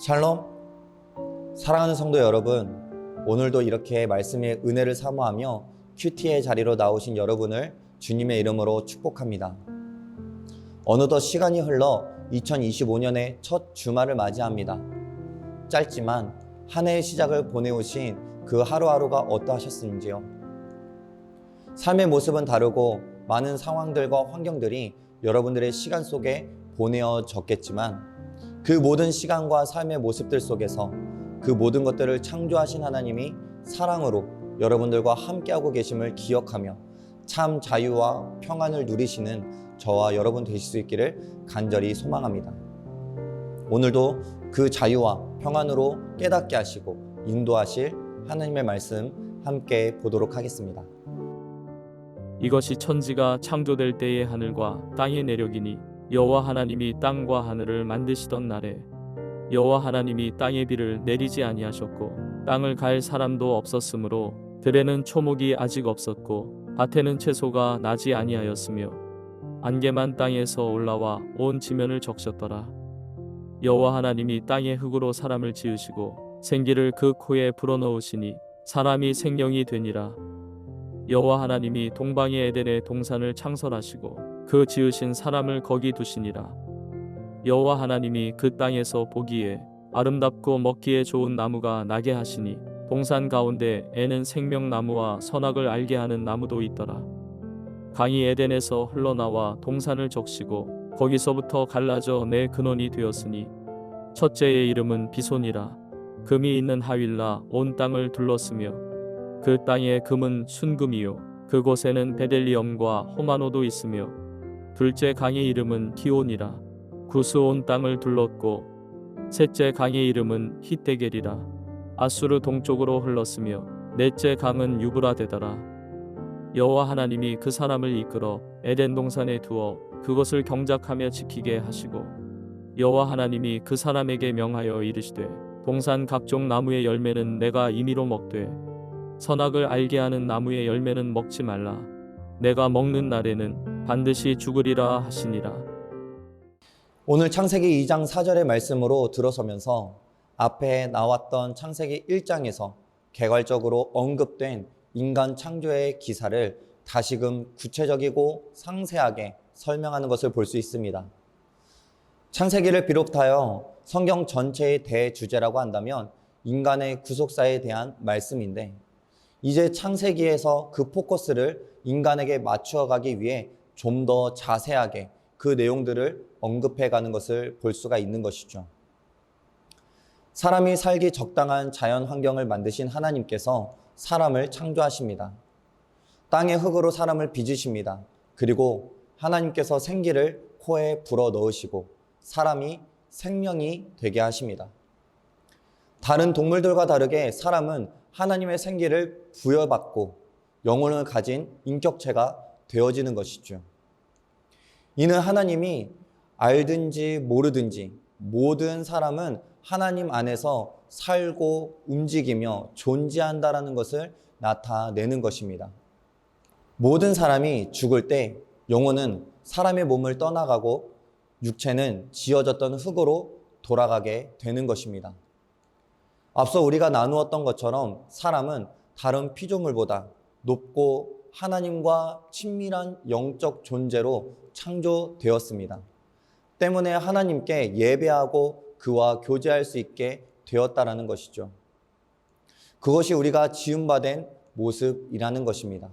샬롬, 사랑하는 성도 여러분, 오늘도 이렇게 말씀의 은혜를 사모하며 큐티의 자리로 나오신 여러분을 주님의 이름으로 축복합니다. 어느덧 시간이 흘러 2025년의 첫 주말을 맞이합니다. 짧지만 한 해의 시작을 보내오신 그 하루하루가 어떠하셨는지요? 삶의 모습은 다르고 많은 상황들과 환경들이 여러분들의 시간 속에 보내어졌겠지만 그 모든 시간과 삶의 모습들 속에서 그 모든 것들을 창조하신 하나님이 사랑으로 여러분들과 함께하고 계심을 기억하며 참 자유와 평안을 누리시는 저와 여러분 되실 수 있기를 간절히 소망합니다. 오늘도 그 자유와 평안으로 깨닫게 하시고 인도하실 하나님의 말씀 함께 보도록 하겠습니다. 이것이 천지가 창조될 때의 하늘과 땅의 내력이니 여호와 하나님이 땅과 하늘을 만드시던 날에 여호와 하나님이 땅에 비를 내리지 아니하셨고 땅을 갈 사람도 없었으므로 들에는 초목이 아직 없었고 밭에는 채소가 나지 아니하였으며 안개만 땅에서 올라와 온 지면을 적셨더라. 여호와 하나님이 땅의 흙으로 사람을 지으시고 생기를 그 코에 불어넣으시니 사람이 생명이 되니라. 여호와 하나님이 동방의 에덴의 동산을 창설하시고 그 지으신 사람을 거기 두시니라. 여호와 하나님이 그 땅에서 보기에 아름답고 먹기에 좋은 나무가 나게 하시니 동산 가운데에는 생명나무와 선악을 알게 하는 나무도 있더라. 강이 에덴에서 흘러나와 동산을 적시고 거기서부터 갈라져 내 근원이 되었으니 첫째의 이름은 비손이라. 금이 있는 하윌라 온 땅을 둘렀으며 그 땅의 금은 순금이요 그곳에는 베델리엄과 호마노도 있으며 둘째 강의 이름은 기온이라. 구스 온 땅을 둘렀고 셋째 강의 이름은 히데겔이라. 아수르 동쪽으로 흘렀으며 넷째 강은 유브라데더라. 여호와 하나님이 그 사람을 이끌어 에덴 동산에 두어 그것을 경작하며 지키게 하시고 여호와 하나님이 그 사람에게 명하여 이르시되 동산 각종 나무의 열매는 내가 임의로 먹되 선악을 알게 하는 나무의 열매는 먹지 말라. 내가 먹는 날에는 반드시 죽으리라 하시니라. 오늘 창세기 2장 4절의 말씀으로 들어서면서 앞에 나왔던 창세기 1장에서 개괄적으로 언급된 인간 창조의 기사를 다시금 구체적이고 상세하게 설명하는 것을 볼 수 있습니다. 창세기를 비롯하여 성경 전체의 대주제라고 한다면 인간의 구속사에 대한 말씀인데 이제 창세기에서 그 포커스를 인간에게 맞추어 가기 위해 좀 더 자세하게 그 내용들을 언급해 가는 것을 볼 수가 있는 것이죠. 사람이 살기 적당한 자연 환경을 만드신 하나님께서 사람을 창조하십니다. 땅의 흙으로 사람을 빚으십니다. 그리고 하나님께서 생기를 코에 불어 넣으시고 사람이 생명이 되게 하십니다. 다른 동물들과 다르게 사람은 하나님의 생기를 부여받고 영혼을 가진 인격체가 되어지는 것이죠. 이는 하나님이 알든지 모르든지 모든 사람은 하나님 안에서 살고 움직이며 존재한다라는 것을 나타내는 것입니다. 모든 사람이 죽을 때 영혼은 사람의 몸을 떠나가고 육체는 지어졌던 흙으로 돌아가게 되는 것입니다. 앞서 우리가 나누었던 것처럼 사람은 다른 피조물보다 높고 하나님과 친밀한 영적 존재로 창조되었습니다. 때문에 하나님께 예배하고 그와 교제할 수 있게 되었다라는 것이죠. 그것이 우리가 지음받은 모습이라는 것입니다.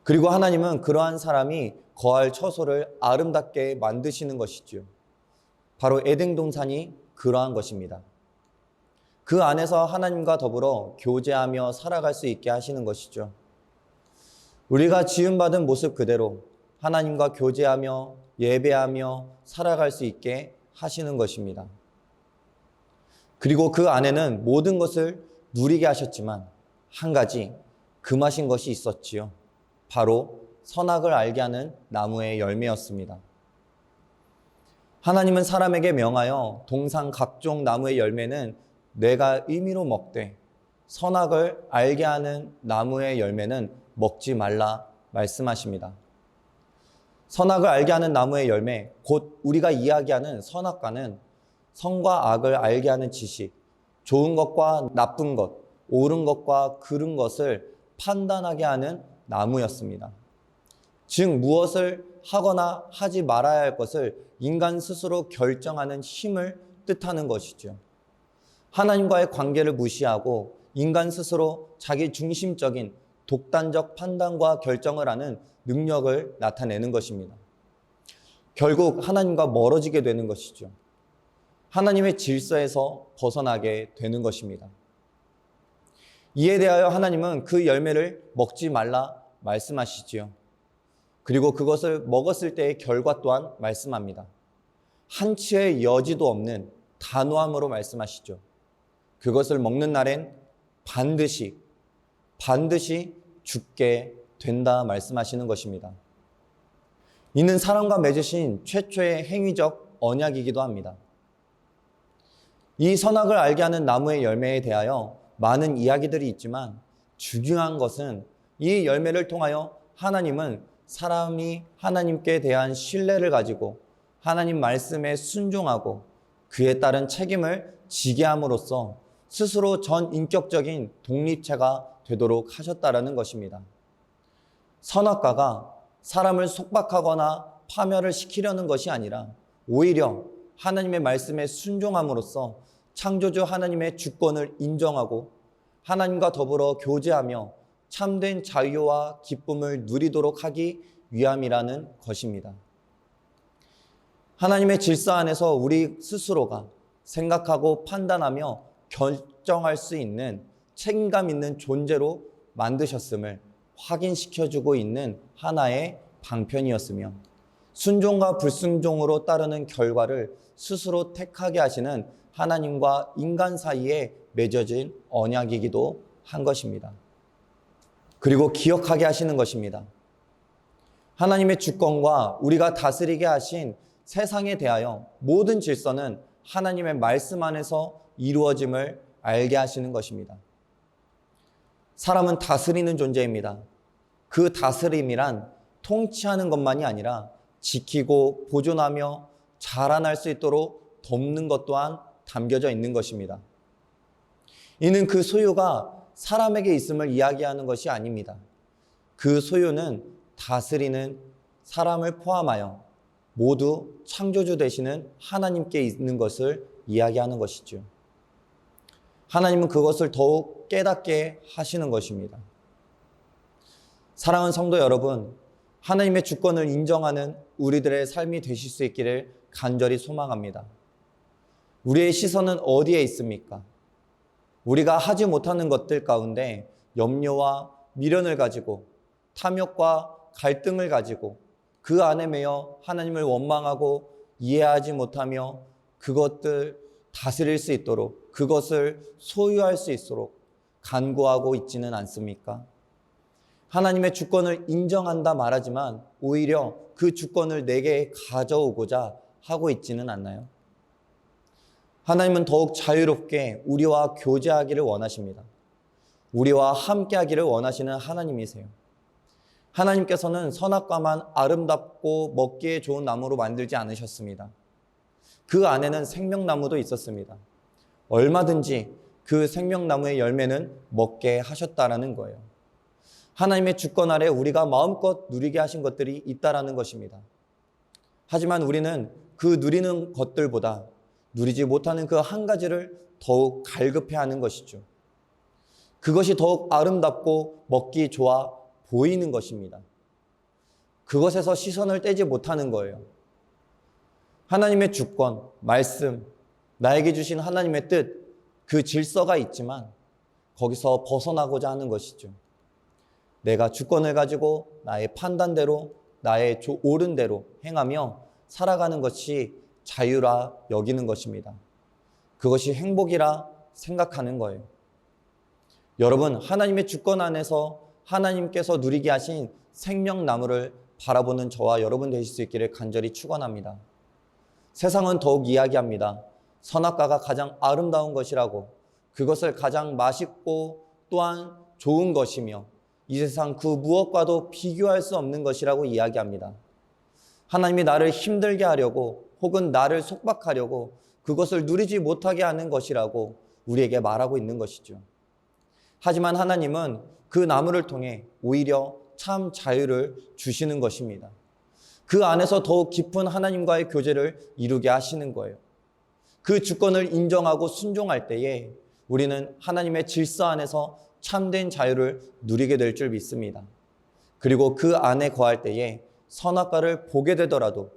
그리고 하나님은 그러한 사람이 거할 처소를 아름답게 만드시는 것이죠. 바로 에덴 동산이 그러한 것입니다. 그 안에서 하나님과 더불어 교제하며 살아갈 수 있게 하시는 것이죠. 우리가 지음받은 모습 그대로 하나님과 교제하며 예배하며 살아갈 수 있게 하시는 것입니다. 그리고 그 안에는 모든 것을 누리게 하셨지만 한 가지 금하신 것이 있었지요. 바로 선악을 알게 하는 나무의 열매였습니다. 하나님은 사람에게 명하여 동산 각종 나무의 열매는 내가 의미로 먹되 선악을 알게 하는 나무의 열매는 먹지 말라 말씀하십니다. 선악을 알게 하는 나무의 열매, 곧 우리가 이야기하는 선악과는 선과 악을 알게 하는 지식, 좋은 것과 나쁜 것, 옳은 것과 그른 것을 판단하게 하는 나무였습니다. 즉 무엇을 하거나 하지 말아야 할 것을 인간 스스로 결정하는 힘을 뜻하는 것이죠. 하나님과의 관계를 무시하고 인간 스스로 자기 중심적인 독단적 판단과 결정을 하는 능력을 나타내는 것입니다. 결국 하나님과 멀어지게 되는 것이죠. 하나님의 질서에서 벗어나게 되는 것입니다. 이에 대하여 하나님은 그 열매를 먹지 말라 말씀하시지요. 그리고 그것을 먹었을 때의 결과 또한 말씀합니다. 한치의 여지도 없는 단호함으로 말씀하시죠. 그것을 먹는 날엔 반드시 죽게 된다 말씀하시는 것입니다. 이는 사람과 맺으신 최초의 행위적 언약이기도 합니다. 이 선악을 알게 하는 나무의 열매에 대하여 많은 이야기들이 있지만 중요한 것은 이 열매를 통하여 하나님은 사람이 하나님께 대한 신뢰를 가지고 하나님 말씀에 순종하고 그에 따른 책임을 지게 함으로써 스스로 전인격적인 독립체가 되도록 하셨다라는 것입니다. 선악과가 사람을 속박하거나 파멸을 시키려는 것이 아니라 오히려 하나님의 말씀에 순종함으로써 창조주 하나님의 주권을 인정하고 하나님과 더불어 교제하며 참된 자유와 기쁨을 누리도록 하기 위함이라는 것입니다. 하나님의 질서 안에서 우리 스스로가 생각하고 판단하며 결정할 수 있는 책임감 있는 존재로 만드셨음을 확인시켜주고 있는 하나의 방편이었으며 순종과 불순종으로 따르는 결과를 스스로 택하게 하시는 하나님과 인간 사이에 맺어진 언약이기도 한 것입니다. 그리고 기억하게 하시는 것입니다. 하나님의 주권과 우리가 다스리게 하신 세상에 대하여 모든 질서는 하나님의 말씀 안에서 이루어짐을 알게 하시는 것입니다. 사람은 다스리는 존재입니다. 그 다스림이란 통치하는 것만이 아니라 지키고 보존하며 자라날 수 있도록 돕는 것 또한 담겨져 있는 것입니다. 이는 그 소유가 사람에게 있음을 이야기하는 것이 아닙니다. 그 소유는 다스리는 사람을 포함하여 모두 창조주 되시는 하나님께 있는 것을 이야기하는 것이죠. 하나님은 그것을 더욱 깨닫게 하시는 것입니다. 사랑하는 성도 여러분, 하나님의 주권을 인정하는 우리들의 삶이 되실 수 있기를 간절히 소망합니다. 우리의 시선은 어디에 있습니까? 우리가 하지 못하는 것들 가운데 염려와 미련을 가지고 탐욕과 갈등을 가지고 그 안에 매여 하나님을 원망하고 이해하지 못하며 그것들 다스릴 수 있도록 그것을 소유할 수 있도록 간구하고 있지는 않습니까? 하나님의 주권을 인정한다 말하지만 오히려 그 주권을 내게 가져오고자 하고 있지는 않나요? 하나님은 더욱 자유롭게 우리와 교제하기를 원하십니다. 우리와 함께하기를 원하시는 하나님이세요. 하나님께서는 선악과만 아름답고 먹기에 좋은 나무로 만들지 않으셨습니다. 그 안에는 생명나무도 있었습니다. 얼마든지 그 생명나무의 열매는 먹게 하셨다라는 거예요. 하나님의 주권 아래 우리가 마음껏 누리게 하신 것들이 있다라는 것입니다. 하지만 우리는 그 누리는 것들보다 누리지 못하는 그 한 가지를 더욱 갈급해하는 것이죠. 그것이 더욱 아름답고 먹기 좋아 보이는 것입니다. 그것에서 시선을 떼지 못하는 거예요. 하나님의 주권, 말씀, 나에게 주신 하나님의 뜻, 그 질서가 있지만 거기서 벗어나고자 하는 것이죠. 내가 주권을 가지고 나의 판단대로, 나의 옳은 대로 행하며 살아가는 것이 자유라 여기는 것입니다. 그것이 행복이라 생각하는 거예요. 여러분, 하나님의 주권 안에서 하나님께서 누리게 하신 생명나무를 바라보는 저와 여러분 되실 수 있기를 간절히 축원합니다. 세상은 더욱 이야기합니다. 선악과가 가장 아름다운 것이라고, 그것을 가장 맛있고 또한 좋은 것이며 이 세상 그 무엇과도 비교할 수 없는 것이라고 이야기합니다. 하나님이 나를 힘들게 하려고 혹은 나를 속박하려고 그것을 누리지 못하게 하는 것이라고 우리에게 말하고 있는 것이죠. 하지만 하나님은 그 나무를 통해 오히려 참 자유를 주시는 것입니다. 그 안에서 더욱 깊은 하나님과의 교제를 이루게 하시는 거예요. 그 주권을 인정하고 순종할 때에 우리는 하나님의 질서 안에서 참된 자유를 누리게 될 줄 믿습니다. 그리고 그 안에 거할 때에 선악과를 보게 되더라도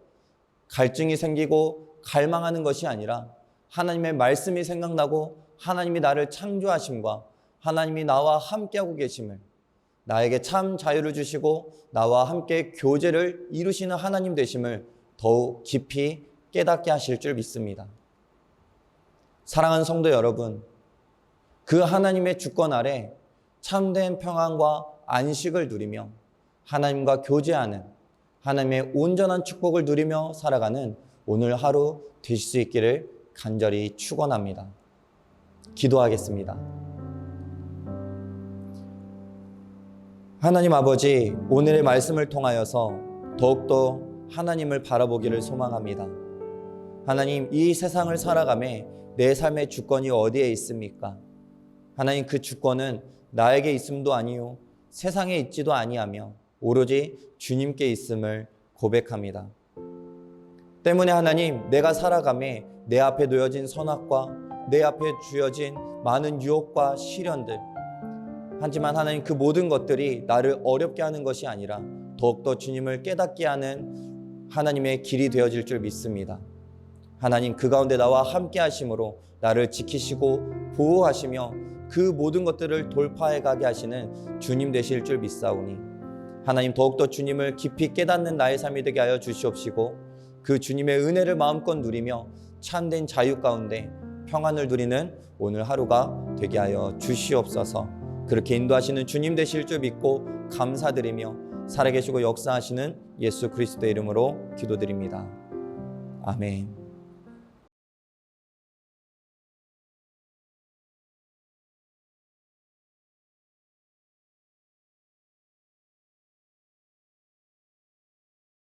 갈증이 생기고 갈망하는 것이 아니라 하나님의 말씀이 생각나고 하나님이 나를 창조하심과 하나님이 나와 함께하고 계심을, 나에게 참 자유를 주시고 나와 함께 교제를 이루시는 하나님 되심을 더욱 깊이 깨닫게 하실 줄 믿습니다. 사랑하는 성도 여러분, 그 하나님의 주권 아래 참된 평안과 안식을 누리며 하나님과 교제하는 하나님의 온전한 축복을 누리며 살아가는 오늘 하루 되실 수 있기를 간절히 축원합니다. 기도하겠습니다. 하나님 아버지, 오늘의 말씀을 통하여서 더욱더 하나님을 바라보기를 소망합니다. 하나님, 이 세상을 살아가며 내 삶의 주권이 어디에 있습니까? 하나님, 그 주권은 나에게 있음도 아니요 세상에 있지도 아니하며 오로지 주님께 있음을 고백합니다. 때문에 하나님, 내가 살아가며 내 앞에 놓여진 선악과 내 앞에 주어진 많은 유혹과 시련들, 하지만 하나님, 그 모든 것들이 나를 어렵게 하는 것이 아니라 더욱더 주님을 깨닫게 하는 하나님의 길이 되어질 줄 믿습니다. 하나님, 그 가운데 나와 함께 하심으로 나를 지키시고 보호하시며 그 모든 것들을 돌파해 가게 하시는 주님 되실 줄 믿사오니 하나님, 더욱더 주님을 깊이 깨닫는 나의 삶이 되게 하여 주시옵시고 그 주님의 은혜를 마음껏 누리며 참된 자유 가운데 평안을 누리는 오늘 하루가 되게 하여 주시옵소서. 그렇게 인도하시는 주님 되실 줄 믿고 감사드리며 살아계시고 역사하시는 예수 그리스도의 이름으로 기도드립니다. 아멘.